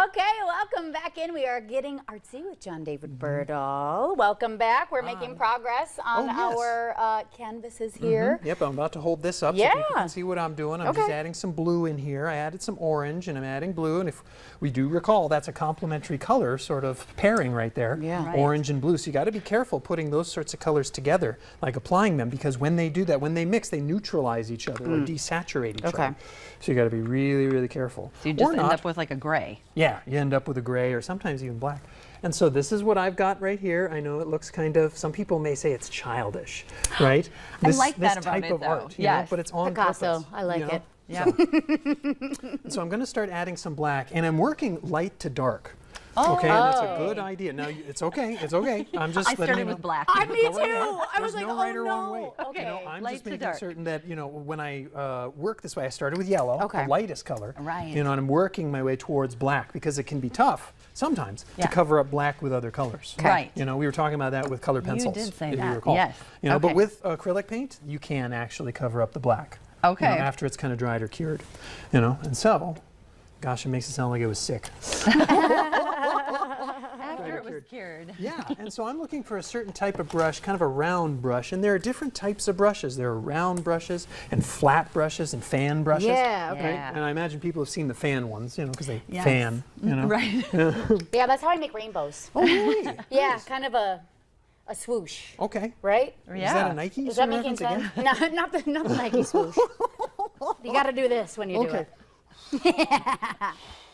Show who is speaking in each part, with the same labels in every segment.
Speaker 1: Okay, welcome back in. We are getting artsy with John David Berdahl. Welcome back. We're making progress on our canvases here.
Speaker 2: Yep, I'm about to hold this up so people can see what I'm doing. I'm just adding some blue in here. I added some orange and I'm adding blue, and if we do recall, that's a complementary color sort of pairing right there.
Speaker 1: Yeah. Right.
Speaker 2: Orange and blue. So you got to be careful putting those sorts of colors together, like applying them, because when they do that, when they mix, they neutralize each other or desaturate each other. So you got to be really, really careful.
Speaker 3: So you just end up with like a gray.
Speaker 2: Yeah, you end up with a gray or sometimes even black. And so this is what I've got right here. I know it looks kind of, some people may say it's childish, right?
Speaker 3: I like that about it, though.
Speaker 2: Art, you know, but it's on
Speaker 1: Picasso,
Speaker 2: purpose.
Speaker 1: I like it.
Speaker 3: Yeah.
Speaker 2: So I'm going to start adding some black, and I'm working light to dark.
Speaker 3: Oh.
Speaker 2: Okay, and that's a good idea. Now, it's okay, it's okay. I'm just
Speaker 3: I started with black.
Speaker 1: Me too. I was
Speaker 2: There's
Speaker 1: like,
Speaker 2: no right or wrong way.
Speaker 1: Okay.
Speaker 2: You know, I'm
Speaker 3: Light
Speaker 2: just
Speaker 3: to
Speaker 2: making
Speaker 3: dark.
Speaker 2: certain that, you know, when I work this way, I started with yellow, the lightest color.
Speaker 3: Right.
Speaker 2: You know, and I'm working my way towards black because it can be tough sometimes to cover up black with other colors.
Speaker 3: Right.
Speaker 2: You know, we were talking about that with colored pencils.
Speaker 3: You did say
Speaker 2: if
Speaker 3: that.
Speaker 2: You recall.
Speaker 3: Yes.
Speaker 2: You know, but with acrylic paint, you can actually cover up the black.
Speaker 3: Okay.
Speaker 2: You know, after it's kind of dried or cured. You know, and so, gosh, it makes it sound like it was sick.
Speaker 3: After it was cured.
Speaker 2: Yeah, and so I'm looking for a certain type of brush, kind of a round brush, and there are different types of brushes. There are round brushes and flat brushes and fan brushes.
Speaker 1: Yeah,
Speaker 3: okay.
Speaker 2: And I imagine people have seen the fan ones, you know, because they fan, you know.
Speaker 3: Right.
Speaker 1: Yeah, that's how I make rainbows.
Speaker 2: Oh, really?
Speaker 1: Yeah, kind of a swoosh.
Speaker 2: Okay.
Speaker 1: Right?
Speaker 2: Is that a Nike
Speaker 1: Is that making sense? No, not the Nike swoosh. You got to do this when you do it.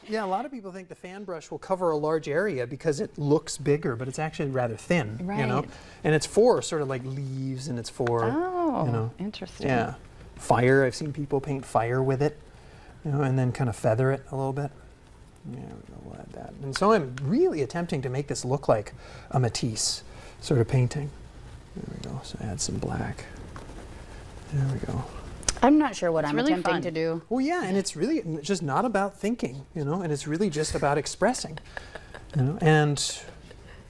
Speaker 2: Yeah, a lot of people think the fan brush will cover a large area because it looks bigger, but it's actually rather thin, you know. And it's for sort of like leaves, and it's for, you know.
Speaker 3: Interesting.
Speaker 2: Yeah. Fire, I've seen people paint fire with it, you know, and then kind of feather it a little bit. Yeah, we'll add that. And so I'm really attempting to make this look like a Matisse sort of painting. There we go. So add some black. There we go.
Speaker 1: I'm not sure what I'm
Speaker 3: really
Speaker 1: attempting
Speaker 3: fun.
Speaker 1: to do.
Speaker 2: Well, yeah, and it's really just not about thinking, you know, and it's really just about expressing, you know, and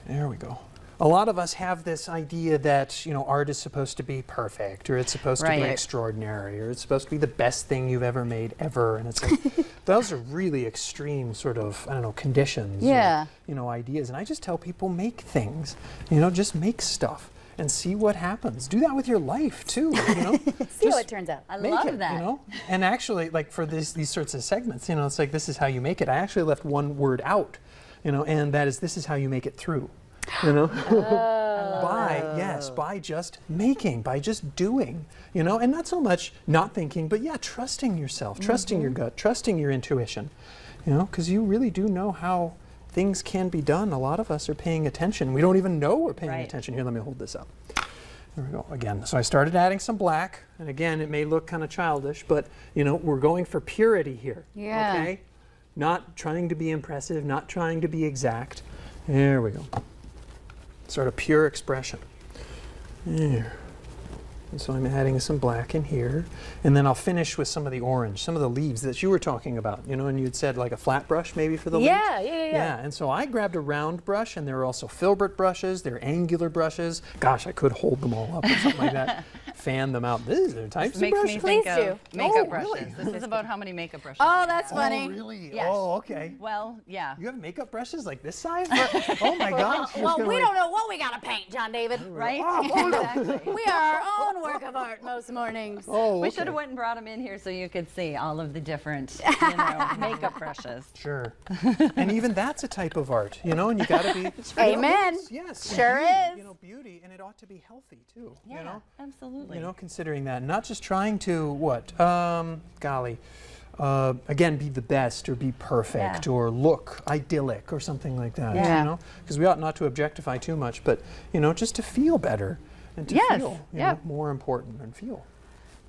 Speaker 2: there we go. A lot of us have this idea that, you know, art is supposed to be perfect, or it's supposed to be extraordinary, or it's supposed to be the best thing you've ever made ever, and it's like, those are really extreme sort of, I don't know, conditions, or, you know, ideas, and I just tell people, make things, you know, just make stuff. And see what happens. Do that with your life too, you know.
Speaker 1: See how it turns out.
Speaker 3: I love that.
Speaker 2: You know, and actually, like for these sorts of segments, you know, it's like this is how you make it. I actually left one word out, you know, and that is this is how you make it through, you know. By just making, by just doing, you know, and not so much not thinking, but yeah, trusting yourself, trusting your gut, trusting your intuition, you know, because you really do know how things can be done. A lot of us are paying attention. We don't even know we're paying attention. Here, let me hold this up. There we go again. So I started adding some black, and again, it may look kind of childish, but you know, we're going for purity here.
Speaker 1: Yeah.
Speaker 2: Okay? Not trying to be impressive, not trying to be exact. There we go. Sort of pure expression. There. And so I'm adding some black in here, and then I'll finish with some of the orange, some of the leaves that you were talking about, you know, and you'd said like a flat brush maybe for the leaves. Yeah, and so I grabbed a round brush, and there are also filbert brushes, there are angular brushes. Gosh, I could hold them all up or something like that. Fan them out. These are types of brushes.
Speaker 3: Makes me think of makeup brushes.
Speaker 2: Really?
Speaker 3: This is about how many makeup brushes.
Speaker 1: Oh, that's funny.
Speaker 2: Oh, really?
Speaker 3: Yes.
Speaker 2: Oh, okay.
Speaker 3: Well, yeah.
Speaker 2: You have makeup brushes like this size? Oh my gosh.
Speaker 1: Well, we don't know what we got to paint, John David.
Speaker 3: Right?
Speaker 1: Exactly. We are our own work of art most mornings.
Speaker 2: Oh,
Speaker 3: We should have went and brought them in here so you could see all of the different, you know, makeup brushes.
Speaker 2: Sure. And even that's a type of art, you know, and you got to be.
Speaker 1: Amen.
Speaker 2: Yes.
Speaker 1: Sure
Speaker 2: beauty,
Speaker 1: is.
Speaker 2: You know, beauty, and it ought to be healthy too.
Speaker 3: Yeah,
Speaker 2: you know?
Speaker 3: absolutely.
Speaker 2: You know, considering that, not just trying to what, again, be the best or be perfect or look idyllic or something like that. You know, because we ought not to objectify too much, but you know, just to feel better and to feel, you know, more important and feel.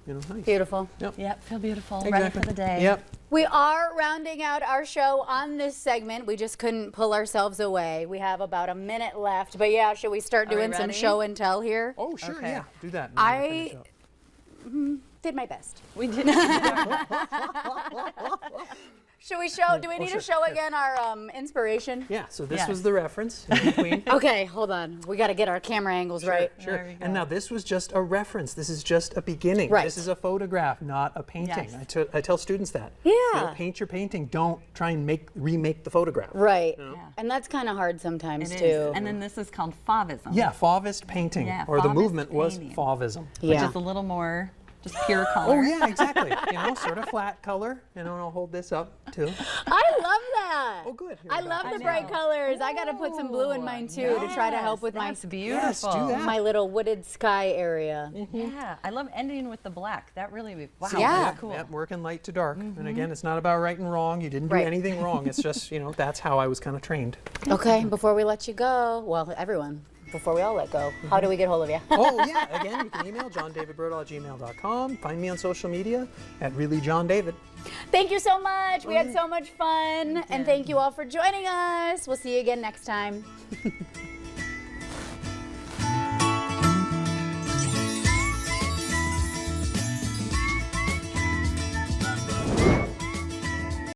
Speaker 2: You know, nice.
Speaker 1: Beautiful.
Speaker 3: Yep, feel beautiful.
Speaker 2: Exactly.
Speaker 3: Ready for the day.
Speaker 2: Yep.
Speaker 1: We are rounding out our show on this segment. We just couldn't pull ourselves away. We have about a minute left, but yeah, should we start doing some show and tell here?
Speaker 2: Oh, sure, yeah, do that.
Speaker 1: I did my best.
Speaker 3: We did.
Speaker 1: Should we show? Do we need
Speaker 2: sure,
Speaker 1: to show again our inspiration?
Speaker 2: Yeah, so this
Speaker 3: Yes.
Speaker 2: was the reference in between.
Speaker 1: Okay, hold on. We got to get our camera angles right.
Speaker 2: Sure.
Speaker 3: There we
Speaker 2: And
Speaker 3: go.
Speaker 2: now this was just a reference. This is just a beginning.
Speaker 1: Right.
Speaker 2: This is a photograph, not a painting.
Speaker 3: Yes.
Speaker 2: I tell students that.
Speaker 1: Yeah.
Speaker 2: You know, paint your painting. Don't try and remake the photograph.
Speaker 1: Right.
Speaker 3: Yeah.
Speaker 1: And that's kind of hard sometimes
Speaker 3: It
Speaker 1: too.
Speaker 3: is. And then this is called Fauvism.
Speaker 2: Yeah, Fauvist painting,
Speaker 3: Yeah,
Speaker 2: or the
Speaker 3: Fauvist
Speaker 2: movement was
Speaker 3: painting.
Speaker 2: Fauvism.
Speaker 3: Which
Speaker 1: Yeah.
Speaker 3: is a little more just pure color.
Speaker 2: Oh yeah, exactly. You know, sort of flat color. You know, and I'll hold this up too.
Speaker 1: I love that.
Speaker 2: Oh, good. Here
Speaker 1: I
Speaker 2: we go.
Speaker 1: love
Speaker 3: I
Speaker 1: the bright
Speaker 3: know.
Speaker 1: colors. I got to put some blue in mine too to try to help with
Speaker 3: That's
Speaker 2: Yes,
Speaker 3: beautiful.
Speaker 2: do that.
Speaker 1: my little wooded sky area.
Speaker 3: Yeah, I love ending with the black. That really, wow,
Speaker 1: Yeah.
Speaker 3: that's cool.
Speaker 2: Yep, working light to dark. And again, it's not about right and wrong. You didn't do
Speaker 1: Right.
Speaker 2: anything wrong. It's just, you know, that's how I was kind of trained.
Speaker 1: Okay, before we let you go, well, everyone, before we all let go, how do we get hold of you?
Speaker 2: Oh, yeah. Again, you can email johndavidburdle@gmail.com. Find me on social media at reallyjohndavid.
Speaker 1: Thank you so much. We had so much fun. And thank you all for joining us. We'll see you again next time.